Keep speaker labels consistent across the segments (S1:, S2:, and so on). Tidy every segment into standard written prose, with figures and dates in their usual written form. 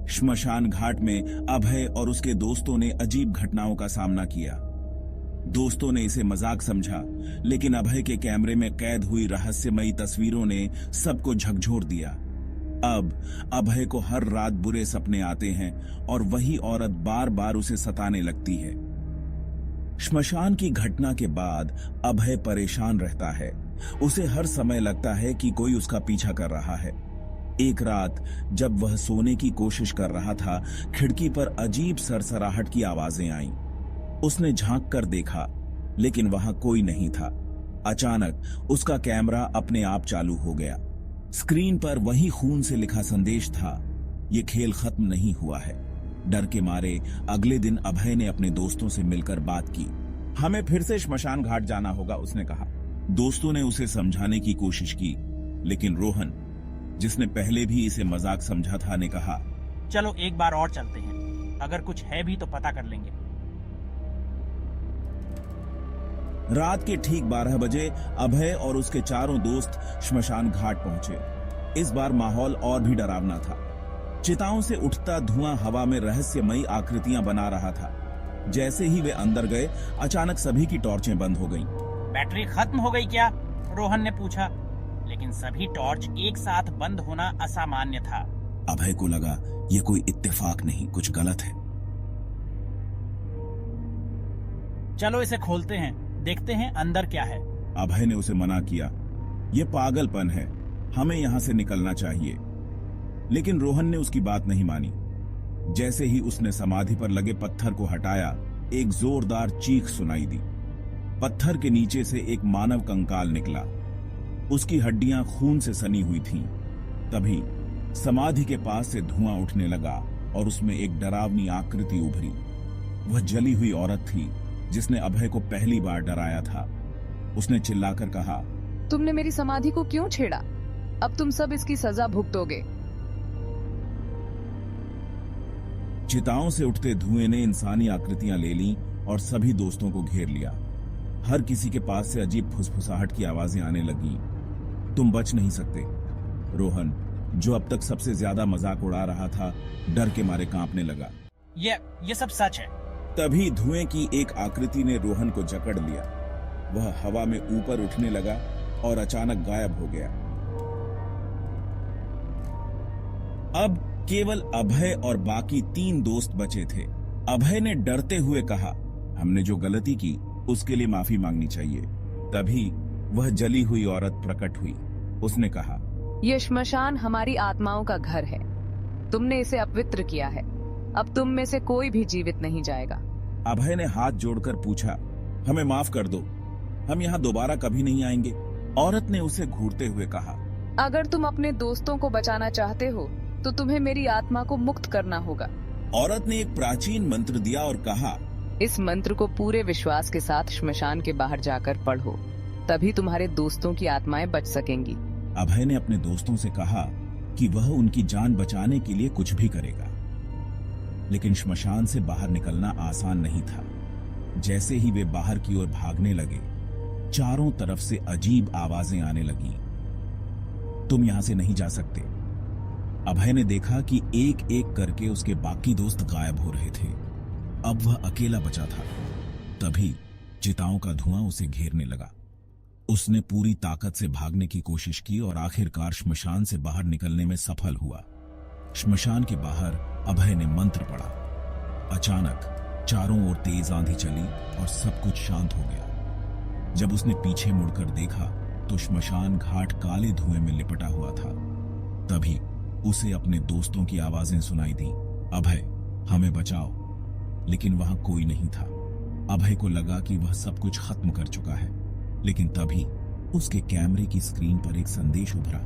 S1: श्मशान घाट में अभय और उसके दोस्तों ने अजीब घटनाओं का सामना किया। दोस्तों ने इसे मजाक समझा, लेकिन अभय के कैमरे में कैद हुई रहस्यमयी तस्वीरों ने सबको झकझोर दिया। अब अभय को हर रात बुरे सपने आते हैं और वही औरत बार बार उसे सताने लगती है। श्मशान की घटना के बाद अभय परेशान रहता है। उसे हर समय लगता है कि कोई उसका पीछा कर रहा है। एक रात जब वह सोने की कोशिश कर रहा था, खिड़की पर अजीब सरसराहट की आवाजें आईं। उसने झांक कर देखा, लेकिन वहां कोई नहीं था। अचानक उसका कैमरा अपने आप चालू हो गया। स्क्रीन पर वही खून से लिखा संदेश था, ये खेल खत्म नहीं हुआ है। डर के मारे अगले दिन अभय ने अपने दोस्तों से मिलकर बात की। हमें फिर से श्मशान घाट जाना होगा, उसने कहा। दोस्तों ने उसे समझाने की कोशिश की, लेकिन रोहन, जिसने पहले भी इसे मजाक समझा था, ने कहा,
S2: चलो एक बार और चलते हैं, अगर कुछ है भी तो पता कर लेंगे।
S1: रात के ठीक 12 बजे अभय और उसके चारों दोस्त श्मशान घाट पहुंचे। इस बार माहौल और भी डरावना था। चिताओं से उठता धुआं हवा में रहस्यमयी आकृतियां बना रहा था। जैसे ही वे अंदर गए, अचानक सभी की टॉर्चें बंद हो गईं।
S2: बैटरी खत्म हो गई क्या? रोहन ने पूछा। लेकिन सभी टॉर्च एक साथ बंद होना असामान्य था।
S1: अभय को लगा ये कोई इत्तेफाक नहीं, कुछ गलत है।
S2: चलो इसे खोलते हैं, देखते हैं अंदर क्या है।
S1: अभय ने उसे मना किया। ये पागलपन है, हमें यहां से निकलना चाहिए। लेकिन रोहन ने उसकी बात नहीं मानी। जैसे ही उसने समाधि पर लगे पत्थर को हटाया, एक जोरदार चीख सुनाई दी। पत्थर के नीचे से एक मानव कंकाल निकला। उसकी हड्डियां खून से सनी हुई थीं। तभी समाधि के पास से धुआं उठने लगा और उसमें एक डरावनी आकृति उभरी। वह जली हुई औरत थी जिसने अभय को पहली बार डराया था। उसने चिल्लाकर कहा,
S3: तुमने मेरी समाधि को क्यों छेड़ा? अब तुम सब इसकी सजा भुगतोगे।
S1: चिताओं से उठते धुएं ने इंसानी आकृतियां ले लीं और सभी दोस्तों को घेर लिया। हर किसी के पास से अजीब फुसफुसाहट की आवाजें आने लगीं। तुम बच नहीं सकते। रोहन, जो अब तक सबसे ज्यादा मजाक उड़ा रहा था, डर के मारे कांपने लगा।
S2: ये सब सच है।
S1: तभी धुएं की एक आकृति ने रोहन को जकड़ लिया। वह हवा में ऊपर उठने लगा और अचानक गायब हो गया। अब केवल अभय और बाकी 3 दोस्त बचे थे। अभय ने डरते हुए कहा, हमने जो गलती की उसके लिए माफी मांगनी चाहिए। तभी वह जली हुई औरत प्रकट हुई। उसने कहा,
S3: यह श्मशान हमारी आत्माओं का घर है। तुमने इसे अपवित्र किया है। अब तुम में से कोई भी जीवित नहीं जाएगा।
S1: अभय ने हाथ जोड़कर पूछा, हमें माफ कर दो, हम यहाँ दोबारा कभी नहीं आएंगे। औरत ने उसे घूरते हुए कहा,
S3: अगर तुम अपने दोस्तों को बचाना चाहते हो तो तुम्हें मेरी आत्मा को मुक्त करना होगा।
S1: औरत ने एक प्राचीन मंत्र दिया और कहा,
S3: इस मंत्र को पूरे विश्वास के साथ श्मशान के बाहर जाकर पढ़ो, तभी तुम्हारे दोस्तों की आत्माएं बच सकेंगी।
S1: अभय ने अपने दोस्तों से कहा कि वह उनकी जान बचाने के लिए कुछ भी करेगा। लेकिन श्मशान से बाहर निकलना आसान नहीं था। जैसे ही वे बाहर की ओर भागने लगे, चारों तरफ से अजीब आवाजें आने लगीं। तुम यहां से नहीं जा सकते। अभय ने देखा कि एक एक करके उसके बाकी दोस्त गायब हो रहे थे। अब वह अकेला बचा था। तभी चिताओं का धुआं उसे घेरने लगा। उसने पूरी ताकत से भागने की कोशिश की और आखिरकार श्मशान से बाहर निकलने में सफल हुआ। श्मशान के बाहर अभय ने मंत्र पढ़ा। अचानक चारों ओर तेज आंधी चली और सब कुछ शांत हो गया। जब उसने पीछे मुड़कर देखा तो श्मशान घाट काले धुएं में लिपटा हुआ था। तभी उसे अपने दोस्तों की आवाजें सुनाई दी, अभय, हमें बचाओ। लेकिन वहां कोई नहीं था। अभय को लगा कि वह सब कुछ खत्म कर चुका है। लेकिन तभी उसके कैमरे की स्क्रीन पर एक संदेश उभरा,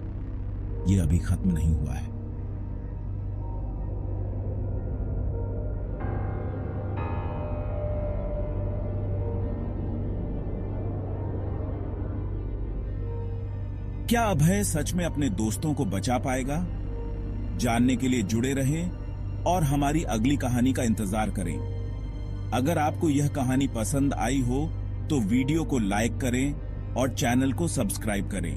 S1: यह अभी खत्म नहीं हुआ है। क्या अभय सच में अपने दोस्तों को बचा पाएगा? जानने के लिए जुड़े रहें और हमारी अगली कहानी का इंतजार करें। अगर आपको यह कहानी पसंद आई हो तो वीडियो को लाइक करें और चैनल को सब्सक्राइब करें।